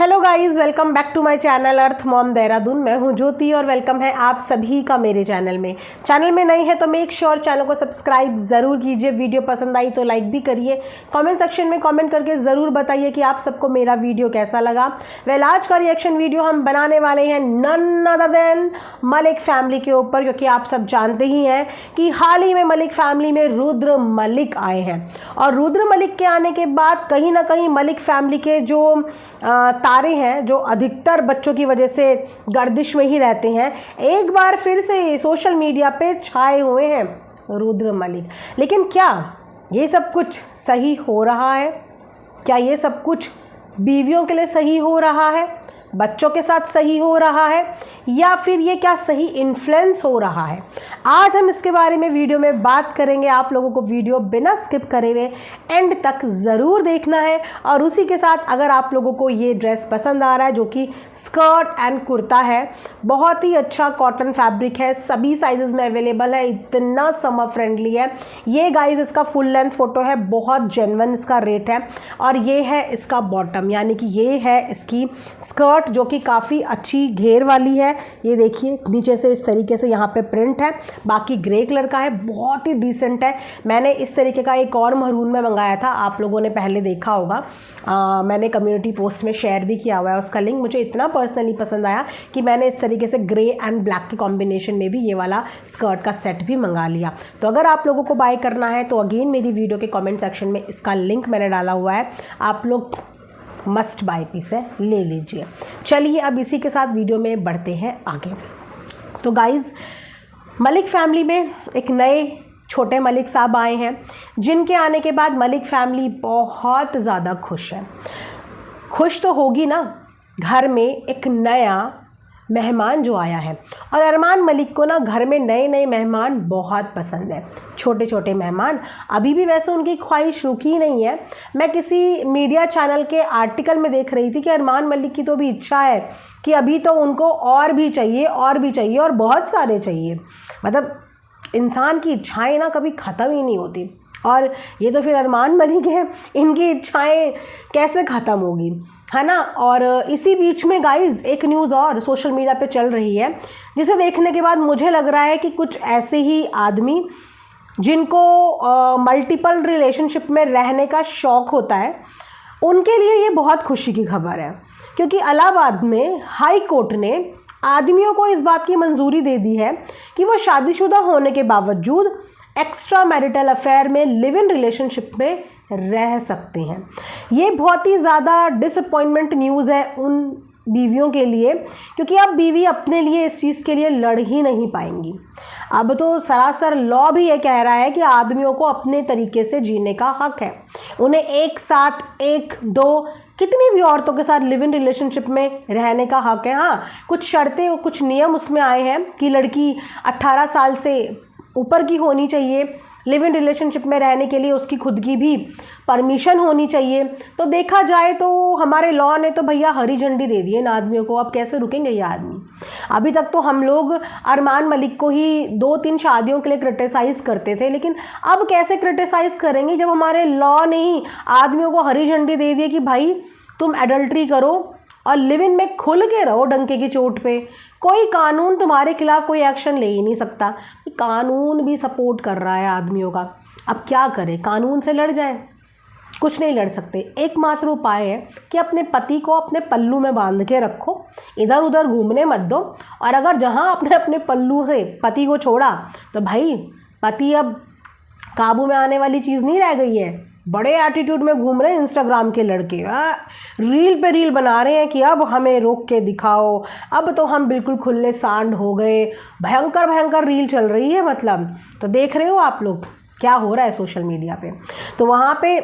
Hello guys, welcome back to my channel earth mom Dehradun. मैं हूं ज्योति और वेलकम है आप सभी का मेरे चैनल में नए हैं तो मेक श्योर चैनल को सब्सक्राइब ज़रूर कीजिए। वीडियो पसंद आई तो लाइक भी करिए। कमेंट सेक्शन में कमेंट करके ज़रूर बताइए कि आप सबको मेरा वीडियो कैसा लगा। आज का रिएक्शन वीडियो हम बनाने वाले हैं none other than Malik family के ऊपर, क्योंकि आप सब जानते ही हैं कि हाल ही में मलिक फैमिली में रुद्र मलिक आए हैं और रुद्र मलिक के आने के बाद कहीं ना कहीं मलिक फैमिली के जो तारे हैं, जो अधिकतर बच्चों की वजह से गर्दिश में ही रहते हैं, एक बार फिर से सोशल मीडिया पे छाए हुए हैं रुद्र मलिक। लेकिन क्या ये सब कुछ सही हो रहा है? क्या ये सब कुछ बीवियों के लिए सही हो रहा है, बच्चों के साथ सही हो रहा है, या फिर ये क्या सही इन्फ्लुएंस हो रहा है? आज हम इसके बारे में वीडियो में बात करेंगे। आप लोगों को वीडियो बिना स्किप करे हुए एंड तक ज़रूर देखना है। और उसी के साथ अगर आप लोगों को ये ड्रेस पसंद आ रहा है, जो कि स्कर्ट एंड कुर्ता है, बहुत ही अच्छा कॉटन फैब्रिक है, सभी साइजेस में अवेलेबल है, इतना समर फ्रेंडली है ये। गाइज इसका फुल लेंथ फोटो है, बहुत जेन्युइन इसका रेट है। और ये है इसका बॉटम, यानी कि ये है इसकी स्कर्ट जो कि काफ़ी अच्छी घेर वाली है। ये देखिए नीचे से इस तरीके से यहाँ पे प्रिंट है, बाकी ग्रे कलर का है, बहुत ही डिसेंट है। मैंने इस तरीके का एक और मरून में मंगाया था, आप लोगों ने पहले देखा होगा। मैंने कम्युनिटी पोस्ट में शेयर भी किया हुआ है उसका लिंक। मुझे इतना पर्सनली पसंद आया कि मैंने इस तरीके से ग्रे एंड ब्लैक के कॉम्बिनेशन में भी ये वाला स्कर्ट का सेट भी मंगा लिया। तो अगर आप लोगों को बाय करना है तो अगेन मेरी वीडियो के कॉमेंट सेक्शन में इसका लिंक मैंने डाला हुआ है, आप लोग मस्ट बाय पीस है, ले लीजिए। चलिए अब इसी के साथ वीडियो में बढ़ते हैं आगे। तो गाइज़ मलिक फैमिली में एक नए छोटे मलिक साहब आए हैं, जिनके आने के बाद मलिक फैमिली बहुत ज़्यादा खुश है। खुश तो होगी ना, घर में एक नया मेहमान जो आया है। और अरमान मलिक को ना घर में नए नए मेहमान बहुत पसंद है, छोटे छोटे मेहमान। अभी भी वैसे उनकी ख्वाहिश रुकी नहीं है। मैं किसी मीडिया चैनल के आर्टिकल में देख रही थी कि अरमान मलिक की तो भी इच्छा है कि अभी तो उनको और भी चाहिए और बहुत सारे चाहिए। मतलब इंसान की इच्छाएं ना कभी ख़त्म ही नहीं होती, और ये तो फिर अरमान मलिक है, इनकी इच्छाएं कैसे ख़त्म होगी, है ना। और इसी बीच में गाइज एक न्यूज़ और सोशल मीडिया पे चल रही है, जिसे देखने के बाद मुझे लग रहा है कि कुछ ऐसे ही आदमी जिनको मल्टीपल रिलेशनशिप में रहने का शौक़ होता है, उनके लिए ये बहुत खुशी की खबर है। क्योंकि इलाहाबाद में हाई कोर्ट ने आदमियों को इस बात की मंजूरी दे दी है कि वो शादीशुदा होने के बावजूद एक्स्ट्रा मैरिटल अफेयर में लिव इन रिलेशनशिप में रह सकते हैं। ये बहुत ही ज़्यादा डिसअपॉइंटमेंट न्यूज़ है उन बीवियों के लिए, क्योंकि अब बीवी अपने लिए इस चीज़ के लिए लड़ ही नहीं पाएंगी। अब तो सरासर लॉ भी ये कह रहा है कि आदमियों को अपने तरीके से जीने का हक है। उन्हें एक साथ एक दो कितनी भी औरतों के साथ लिव इन रिलेशनशिप में रहने का हक है। हाँ, कुछ शर्तें और कुछ नियम उसमें आए हैं कि लड़की 18 साल से ऊपर की होनी चाहिए, लिव इन रिलेशनशिप में रहने के लिए उसकी खुद की भी परमिशन होनी चाहिए। तो देखा जाए तो हमारे लॉ ने तो भैया हरी झंडी दे दी है इन आदमियों को। अब कैसे रुकेंगे ये आदमी? अभी तक तो हम लोग अरमान मलिक को ही 2-3 शादियों के लिए क्रिटिसाइज़ करते थे, लेकिन अब कैसे क्रिटिसाइज़ करेंगे जब हमारे लॉ ने ही आदमियों को हरी झंडी दे दी है कि भाई तुम एडल्ट्री करो और लिव इन में खुल के रहो डंके की चोट पे। कोई कानून तुम्हारे खिलाफ कोई एक्शन ले ही नहीं सकता। कानून भी सपोर्ट कर रहा है आदमियों का। अब क्या करें, कानून से लड़ जाए? कुछ नहीं लड़ सकते। एकमात्र उपाय है कि अपने पति को अपने पल्लू में बांध के रखो, इधर उधर घूमने मत दो। और अगर जहाँ आपने अपने पल्लू से पति को छोड़ा तो भाई पति अब काबू में आने वाली चीज़ नहीं रह गई है। बड़े एटीट्यूड में घूम रहे हैं इंस्टाग्राम के लड़के, रील पे रील बना रहे हैं कि अब हमें रोक के दिखाओ, अब तो हम बिल्कुल खुले सांड हो गए। भयंकर भयंकर रील चल रही है, मतलब तो देख रहे हो आप लोग क्या हो रहा है सोशल मीडिया पे। तो वहाँ पे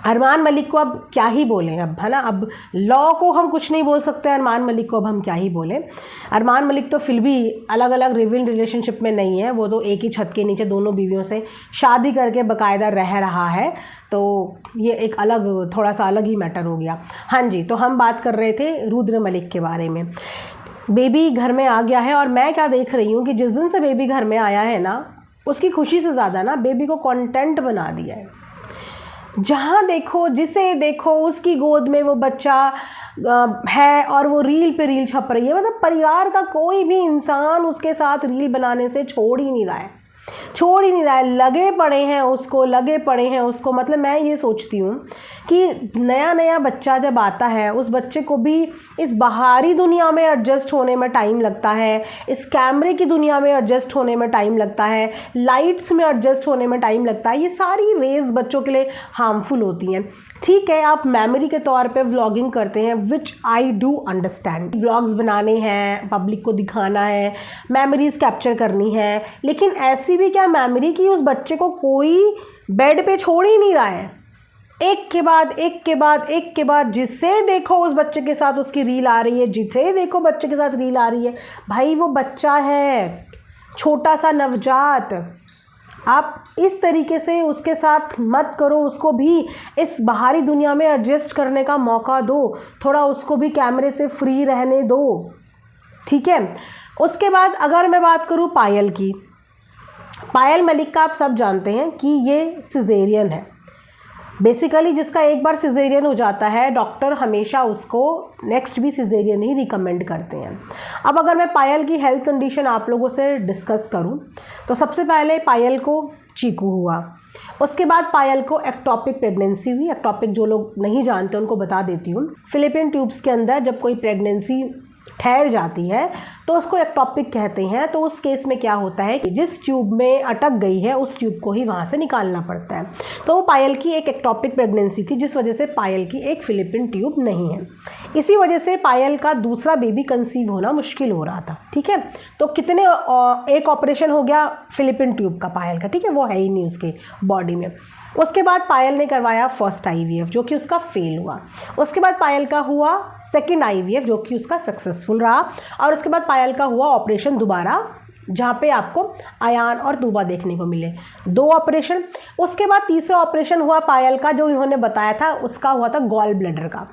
अरमान मलिक को अब क्या ही बोलें, अब है ना। अब लॉ को हम कुछ नहीं बोल सकते, अरमान मलिक को अब हम क्या ही बोलें। अरमान मलिक तो फिर भी अलग अलग लिव इन रिलेशनशिप में नहीं है, वो तो एक ही छत के नीचे दोनों बीवियों से शादी करके बाकायदा रह रहा है। तो ये एक अलग, थोड़ा सा अलग ही मैटर हो गया। हाँ जी, तो हम बात कर रहे थे रुद्र मलिक के बारे में। बेबी घर में आ गया है, और मैं क्या देख रही हूँ कि जिस दिन से बेबी घर में आया है ना, उसकी खुशी से ज़्यादा ना बेबी को कंटेंट बना दिया है। जहाँ देखो जिसे देखो उसकी गोद में वो बच्चा है और वो रील पे रील छप रही है। मतलब परिवार का कोई भी इंसान उसके साथ रील बनाने से छोड़ ही नहीं रहा है, छोड़ ही नहीं रहा है, लगे पड़े हैं उसको। मतलब मैं ये सोचती हूँ कि नया नया बच्चा जब आता है उस बच्चे को भी इस बाहरी दुनिया में एडजस्ट होने में टाइम लगता है, इस कैमरे की दुनिया में एडजस्ट होने में टाइम लगता है, लाइट्स में एडजस्ट होने में टाइम लगता है। ये सारी रेज बच्चों के लिए हार्मफुल होती हैं। ठीक है, आप मेमोरी के तौर पे व्लॉगिंग करते हैं, विच आई डू अंडरस्टैंड। व्लॉग्स बनाने हैं, पब्लिक को दिखाना है, मेमोरीज कैप्चर करनी है, लेकिन ऐसी भी क्या मेमोरी की उस बच्चे को कोई बेड पे छोड़ ही नहीं रहा है। एक के बाद जिसे देखो उस बच्चे के साथ उसकी रील आ रही है, जिसे देखो बच्चे के साथ रील आ रही है। भाई वो बच्चा है, छोटा सा नवजात, आप इस तरीके से उसके साथ मत करो। उसको भी इस बाहरी दुनिया में एडजस्ट करने का मौका दो, थोड़ा उसको भी कैमरे से फ्री रहने दो, ठीक है। उसके बाद अगर मैं बात करूँ पायल की, पायल मलिक का आप सब जानते हैं कि ये सिजेरियन है। बेसिकली जिसका एक बार सिजेरियन हो जाता है डॉक्टर हमेशा उसको नेक्स्ट भी सिजेरियन ही रिकमेंड करते हैं। अब अगर मैं पायल की हेल्थ कंडीशन आप लोगों से डिस्कस करूं तो सबसे पहले पायल को चीकू हुआ, उसके बाद पायल को एक्टोपिक प्रेगनेंसी हुई। एक्टोपिक जो लोग नहीं जानते उनको बता देती हूँ, फिलिपियन ट्यूब्स के अंदर जब कोई प्रेगनेंसी ठहर जाती है तो उसको एक्टोपिक कहते हैं। तो उस केस में क्या होता है कि जिस ट्यूब में अटक गई है उस ट्यूब को ही वहाँ से निकालना पड़ता है। तो वो पायल की एक एक्टोपिक प्रेगनेंसी थी, जिस वजह से पायल की एक फिलिपियन ट्यूब नहीं है। इसी वजह से पायल का दूसरा बेबी कंसीव होना मुश्किल हो रहा था, ठीक है। तो कितने एक ऑपरेशन हो गया फिलिपियन ट्यूब का पायल का, ठीक है, वो है ही नहीं उसके बॉडी में। उसके बाद पायल ने करवाया फर्स्ट IVF जो कि उसका फेल हुआ। उसके बाद पायल का हुआ सेकंड IVF जो कि उसका सक्सेसफुल रहा। और उसके बाद पायल का हुआ ऑपरेशन दोबारा, जहाँ पे आपको आयान और दूबा देखने को मिले, 2 ऑपरेशन। उसके बाद तीसरा ऑपरेशन हुआ पायल का, जो इन्होंने बताया था उसका हुआ था गॉल ब्लैडर का।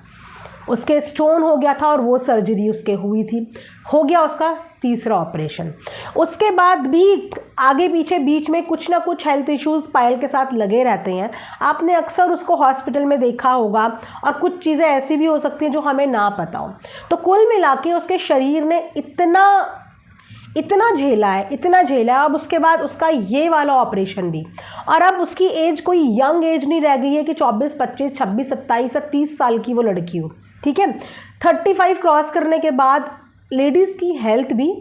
उसके स्टोन हो गया था और वो सर्जरी उसके हुई थी, हो गया उसका तीसरा ऑपरेशन। उसके बाद भी आगे पीछे बीच में कुछ ना कुछ हेल्थ इश्यूज़ पायल के साथ लगे रहते हैं। आपने अक्सर उसको हॉस्पिटल में देखा होगा, और कुछ चीज़ें ऐसी भी हो सकती हैं जो हमें ना पता हो। तो कुल मिला के उसके शरीर ने इतना झेला है। अब उसके बाद उसका ये वाला ऑपरेशन भी, और अब उसकी एज कोई यंग एज नहीं रह गई है कि 24, 25, 26, 27 या 30 साल की वो लड़की हो, ठीक है। 35 क्रॉस करने के बाद लेडीज़ की हेल्थ भी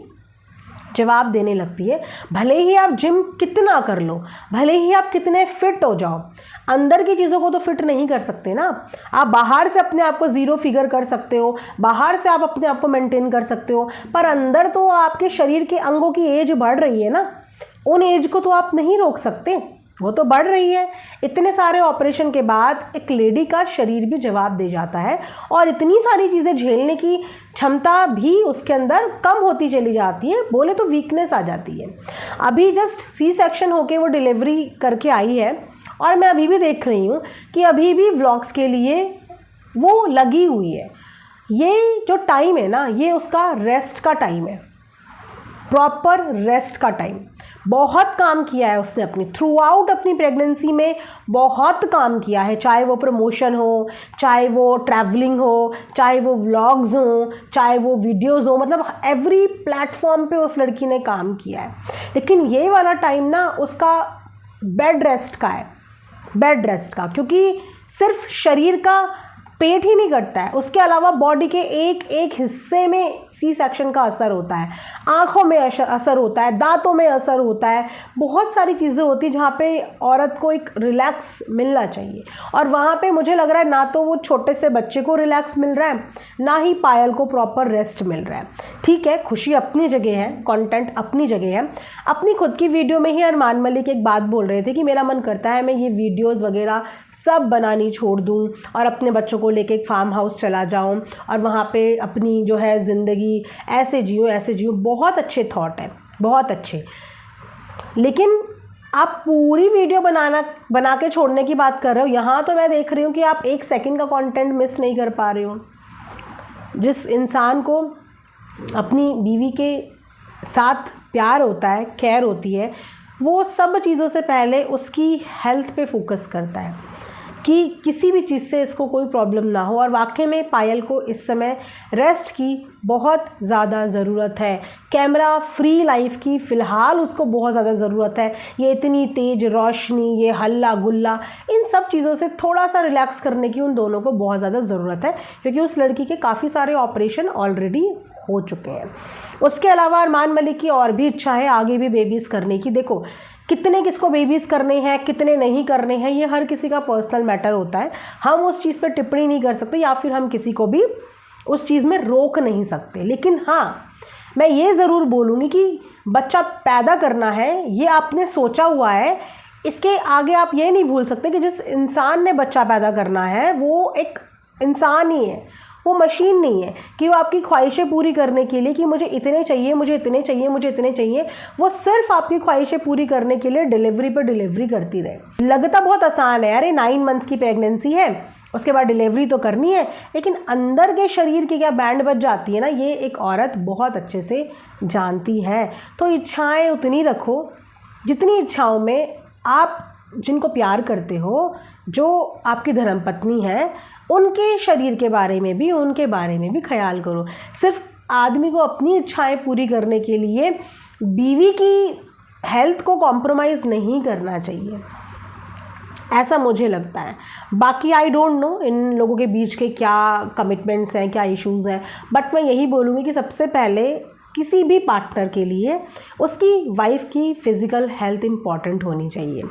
जवाब देने लगती है। भले ही आप जिम कितना कर लो, भले ही आप कितने फिट हो जाओ, अंदर की चीज़ों को तो फिट नहीं कर सकते ना। आप बाहर से अपने आप को 0 फिगर कर सकते हो, बाहर से आप अपने आप को मेंटेन कर सकते हो, पर अंदर तो आपके शरीर के अंगों की एज बढ़ रही है ना। उन एज को तो आप नहीं रोक सकते, वो तो बढ़ रही है। इतने सारे ऑपरेशन के बाद एक लेडी का शरीर भी जवाब दे जाता है, और इतनी सारी चीज़ें झेलने की क्षमता भी उसके अंदर कम होती चली जाती है, बोले तो वीकनेस आ जाती है। अभी जस्ट C-सेक्शन होके वो डिलीवरी करके आई है, और मैं अभी भी देख रही हूँ कि अभी भी व्लॉग्स के लिए वो लगी हुई है। ये जो टाइम है ना, ये उसका रेस्ट का टाइम है, प्रॉपर रेस्ट का टाइम। बहुत काम किया है उसने अपनी थ्रू आउट अपनी प्रेगनेंसी में, बहुत काम किया है, चाहे वो प्रमोशन हो, चाहे वो ट्रैवलिंग हो, चाहे वो व्लॉग्स हो, चाहे वो वीडियोज़ हो, मतलब एवरी प्लेटफॉर्म पे उस लड़की ने काम किया है। लेकिन ये वाला टाइम ना उसका बेड रेस्ट का है, बेड रेस्ट का, क्योंकि सिर्फ शरीर का पेट ही नहीं कटता है, उसके अलावा बॉडी के एक एक हिस्से में C-सेक्शन का असर होता है, आँखों में असर होता है, दांतों में असर होता है, बहुत सारी चीज़ें होती हैं जहाँ पे औरत को एक रिलैक्स मिलना चाहिए। और वहाँ पे मुझे लग रहा है ना तो वो छोटे से बच्चे को रिलैक्स मिल रहा है, ना ही पायल को प्रॉपर रेस्ट मिल रहा है। ठीक है, खुशी अपनी जगह है, कंटेंट अपनी जगह है। अपनी खुद की वीडियो में ही अरमान मलिक एक बात बोल रहे थे कि मेरा मन करता है मैं ये वीडियोज़ वगैरह सब बनानी छोड़ दूँ और अपने बच्चों को लेके एक फार्म हाउस चला जाऊं और वहाँ पे अपनी जो है ज़िंदगी ऐसे जियो। बहुत अच्छे थॉट है, बहुत अच्छे। लेकिन आप पूरी वीडियो बना के छोड़ने की बात कर रहे हो। यहाँ तो मैं देख रही हूँ कि आप 1 सेकंड का कंटेंट मिस नहीं कर पा रहे हो। जिस इंसान को अपनी बीवी के साथ प्यार होता है, केयर होती है, वो सब चीज़ों से पहले उसकी हेल्थ पे फोकस करता है। कि किसी भी चीज़ से इसको कोई प्रॉब्लम ना हो। और वाकई में पायल को इस समय रेस्ट की बहुत ज़्यादा ज़रूरत है, कैमरा फ्री लाइफ की फ़िलहाल उसको बहुत ज़्यादा ज़रूरत है। ये इतनी तेज़ रोशनी, ये हल्ला गुल्ला, इन सब चीज़ों से थोड़ा सा रिलैक्स करने की उन दोनों को बहुत ज़्यादा ज़रूरत है, क्योंकि उस लड़की के काफ़ी सारे ऑपरेशन ऑलरेडी हो चुके हैं। उसके अलावा अरमान मलिक की और भी इच्छा है आगे भी बेबीज़ करने की। देखो, कितने किसको बेबीज़ करने हैं, कितने नहीं करने हैं, ये हर किसी का पर्सनल मैटर होता है। हम उस चीज़ पर टिप्पणी नहीं कर सकते या फिर हम किसी को भी उस चीज़ में रोक नहीं सकते। लेकिन हाँ, मैं ये ज़रूर बोलूँगी कि बच्चा पैदा करना है, ये आपने सोचा हुआ है, इसके आगे आप ये नहीं भूल सकते कि जिस इंसान ने बच्चा पैदा करना है वो एक इंसान ही है, वो मशीन नहीं है कि वो आपकी ख्वाहिशें पूरी करने के लिए कि मुझे इतने चाहिए, मुझे इतने चाहिए, मुझे इतने चाहिए, वो सिर्फ आपकी ख्वाहिशें पूरी करने के लिए डिलीवरी पर डिलीवरी करती रहे। लगता बहुत आसान है, अरे 9 मंथ्स की प्रेगनेंसी है, उसके बाद डिलीवरी तो करनी है, लेकिन अंदर के शरीर की क्या बैंड बज जाती है ना, ये एक औरत बहुत अच्छे से जानती है। तो इच्छाएं उतनी रखो जितनी इच्छाओं में आप जिनको प्यार करते हो, जो आपकी धर्मपत्नी है, उनके शरीर के बारे में भी, उनके बारे में भी ख्याल करो। सिर्फ आदमी को अपनी इच्छाएं पूरी करने के लिए बीवी की हेल्थ को कॉम्प्रोमाइज़ नहीं करना चाहिए, ऐसा मुझे लगता है। बाकी आई डोंट नो इन लोगों के बीच के क्या कमिटमेंट्स हैं, क्या इश्यूज़ हैं, बट मैं यही बोलूँगी कि सबसे पहले किसी भी पार्टनर के लिए उसकी वाइफ की फ़िज़िकल हेल्थ इम्पॉर्टेंट होनी चाहिए,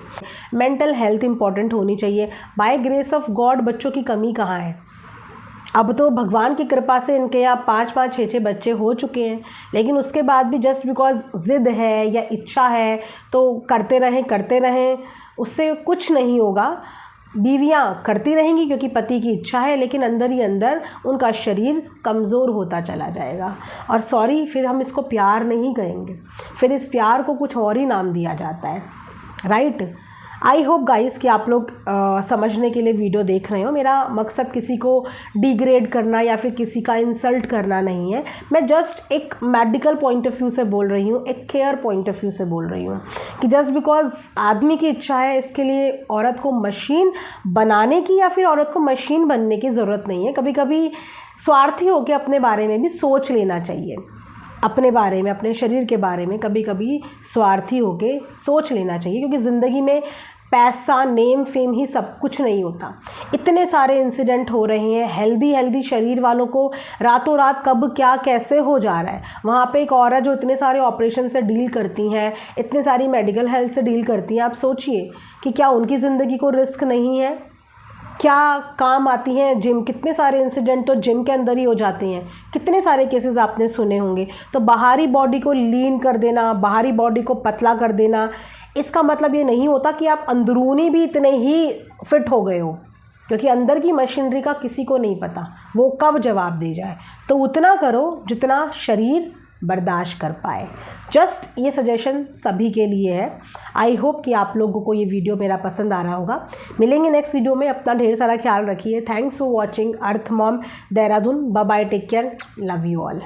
मेंटल हेल्थ इम्पॉर्टेंट होनी चाहिए। बाय ग्रेस ऑफ गॉड बच्चों की कमी कहाँ है? अब तो भगवान की कृपा से इनके यहाँ 5-5, 6-6 बच्चे हो चुके हैं, लेकिन उसके बाद भी जस्ट बिकॉज ज़िद है या इच्छा है तो करते रहें, उससे कुछ नहीं होगा। बीवियाँ करती रहेंगी क्योंकि पति की इच्छा है, लेकिन अंदर ही अंदर उनका शरीर कमज़ोर होता चला जाएगा। और सॉरी, फिर हम इसको प्यार नहीं कहेंगे, फिर इस प्यार को कुछ और ही नाम दिया जाता है, राइट। आई होप गाइस कि आप लोग समझने के लिए वीडियो देख रहे हो। मेरा मकसद किसी को डिग्रेड करना या फिर किसी का इंसल्ट करना नहीं है। मैं जस्ट एक मेडिकल पॉइंट ऑफ व्यू से बोल रही हूँ, एक केयर पॉइंट ऑफ व्यू से बोल रही हूँ कि जस्ट बिकॉज आदमी की इच्छा है, इसके लिए औरत को मशीन बनाने की या फिर औरत को मशीन बनने की ज़रूरत नहीं है। कभी कभी स्वार्थी होकर अपने बारे में भी सोच लेना चाहिए, अपने बारे में, अपने शरीर के बारे में कभी कभी स्वार्थी होके सोच लेना चाहिए, क्योंकि ज़िंदगी में पैसा, नेम, फेम ही सब कुछ नहीं होता। इतने सारे इंसिडेंट हो रहे हैं, हेल्दी शरीर वालों को रातों रात कब क्या कैसे हो जा रहा है। वहाँ पे एक औरत जो इतने सारे ऑपरेशन से डील करती हैं, इतने सारी मेडिकल हेल्थ से डील करती हैं, आप सोचिए कि क्या उनकी ज़िंदगी को रिस्क नहीं है? क्या काम आती हैं जिम, कितने सारे इंसिडेंट तो जिम के अंदर ही हो जाते हैं, कितने सारे केसेस आपने सुने होंगे। तो बाहरी बॉडी को लीन कर देना, बाहरी बॉडी को पतला कर देना, इसका मतलब ये नहीं होता कि आप अंदरूनी भी इतने ही फिट हो गए हो, क्योंकि अंदर की मशीनरी का किसी को नहीं पता वो कब जवाब दे जाए। तो उतना करो जितना शरीर बर्दाश्त कर पाए। जस्ट ये सजेशन सभी के लिए है। आई होप कि आप लोगों को ये वीडियो मेरा पसंद आ रहा होगा। मिलेंगे नेक्स्ट वीडियो में, अपना ढेर सारा ख्याल रखिए। Thanks for watching earth mom Dehradun. Bye bye, take care, love you all.